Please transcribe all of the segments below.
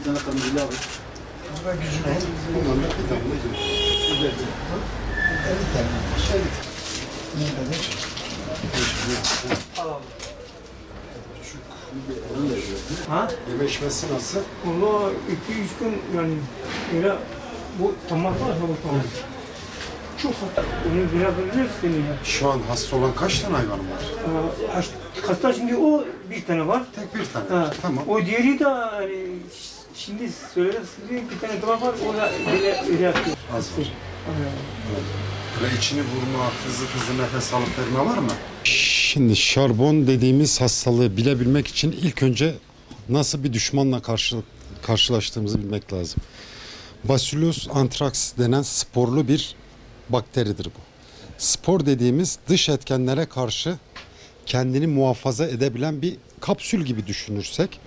tane kırmızılı abi. Ve gücüne bunlarla bir damla güzel. 50 tane. Şey nerededir? Ha? Yemeşmesi nasıl? Valla 2-3 gün yani öyle bu tamam var mı bu tamam? Çok hasta. Onu bırakabiliriz seni ya. Şu an hasta olan kaç tane hayvan var? Hasta şimdi o bir tane var. Tek bir tane. Ha. Tamam. O diğeri de hani şimdi söyledim size bir tane daha var. O da öyle yapıyor. Az var. Evet. Böyle içini vurma, hızlı nefes alıp verme var mı? Şimdi şarbon dediğimiz hastalığı bilebilmek için ilk önce nasıl bir düşmanla karşılaştığımızı bilmek lazım. Bacillus anthrax denen sporlu bir bakteridir bu. Spor dediğimiz dış etkenlere karşı kendini muhafaza edebilen bir kapsül gibi düşünürsek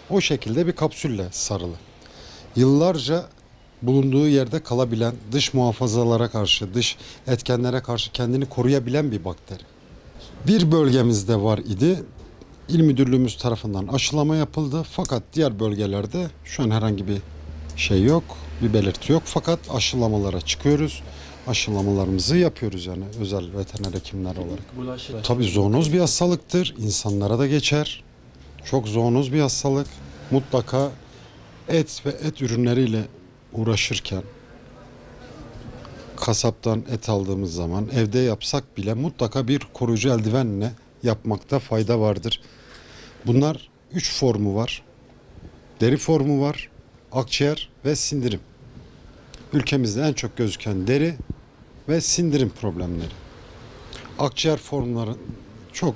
o şekilde bir kapsülle sarılı. Yıllarca bulunduğu yerde kalabilen, dış muhafazalara karşı, dış etkenlere karşı kendini koruyabilen bir bakteri. Bir bölgemizde var idi. İl Müdürlüğümüz tarafından aşılama yapıldı. Fakat diğer bölgelerde şu an herhangi bir şey yok, bir belirti yok. Fakat aşılamalara çıkıyoruz. Aşılamalarımızı yapıyoruz yani özel veteriner hekimler olarak. Bulaşır. Tabii zoonoz bir hastalıktır. İnsanlara da geçer. Çok zoonoz bir hastalık. Mutlaka et ve et ürünleriyle uğraşırken kasaptan et aldığımız zaman evde yapsak bile mutlaka bir koruyucu eldivenle yapmakta fayda vardır. Bunlar 3 formu var. Deri formu var, akciğer ve sindirim. Ülkemizde en çok gözüken deri ve sindirim problemleri. Akciğer formları çok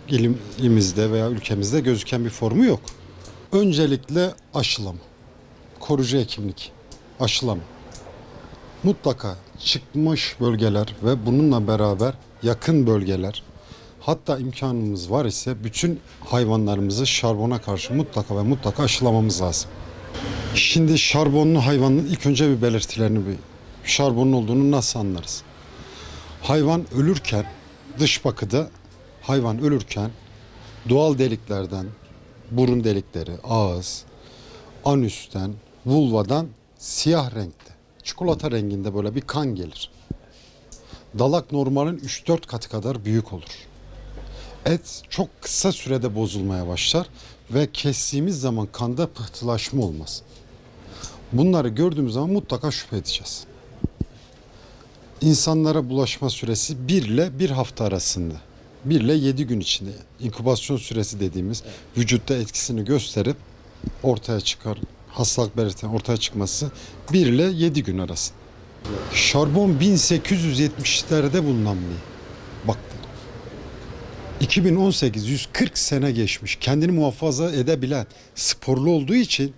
ilimizde veya ülkemizde gözüken bir formu yok. Öncelikle aşılama, koruyucu hekimlik, aşılama. Mutlaka çıkmış bölgeler ve bununla beraber yakın bölgeler, hatta imkanımız var ise bütün hayvanlarımızı şarbona karşı mutlaka ve mutlaka aşılamamız lazım. Şimdi şarbonlu hayvanın ilk önce bir belirtilerini şarbonlu olduğunu nasıl anlarız? Hayvan ölürken, dış bakıda hayvan ölürken doğal deliklerden, burun delikleri, ağız, anüsten, vulvadan siyah renkte, çikolata renginde böyle bir kan gelir. Dalak normalin 3-4 katı kadar büyük olur. Et çok kısa sürede bozulmaya başlar ve kestiğimiz zaman kanda pıhtılaşma olmaz. Bunları gördüğümüz zaman mutlaka şüphe edeceğiz. İnsanlara bulaşma süresi 1 ile 1 hafta arasında. 1 ile 7 gün içinde inkübasyon süresi dediğimiz vücutta etkisini gösterip ortaya çıkar, hastalık belirtilerinin ortaya çıkması 1 ile 7 gün arası. Şarbon 1870'lerde bulunan bir bakteri. 2018 140 sene geçmiş. Kendini muhafaza edebilen, sporlu olduğu için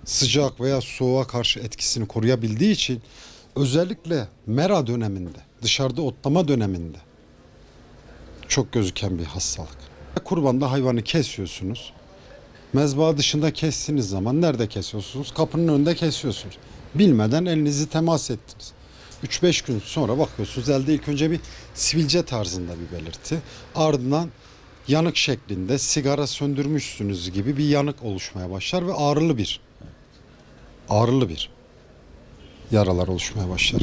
sıcak veya soğuğa karşı etkisini koruyabildiği için özellikle mera döneminde, dışarıda otlama döneminde çok gözüken bir hastalık. Kurbanda hayvanı kesiyorsunuz. Mezba dışında kestiğiniz zaman nerede kesiyorsunuz? Kapının önünde kesiyorsunuz. Bilmeden elinizi temas ettiniz. 3-5 gün sonra bakıyorsunuz elde ilk önce bir sivilce tarzında bir belirti. Ardından yanık şeklinde sigara söndürmüşsünüz gibi bir yanık oluşmaya başlar ve ağrılı bir yaralar oluşmaya başlar.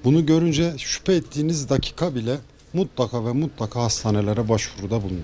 Bunu görünce şüphe ettiğiniz dakika bile mutlaka ve mutlaka hastanelere başvuruda bulunun.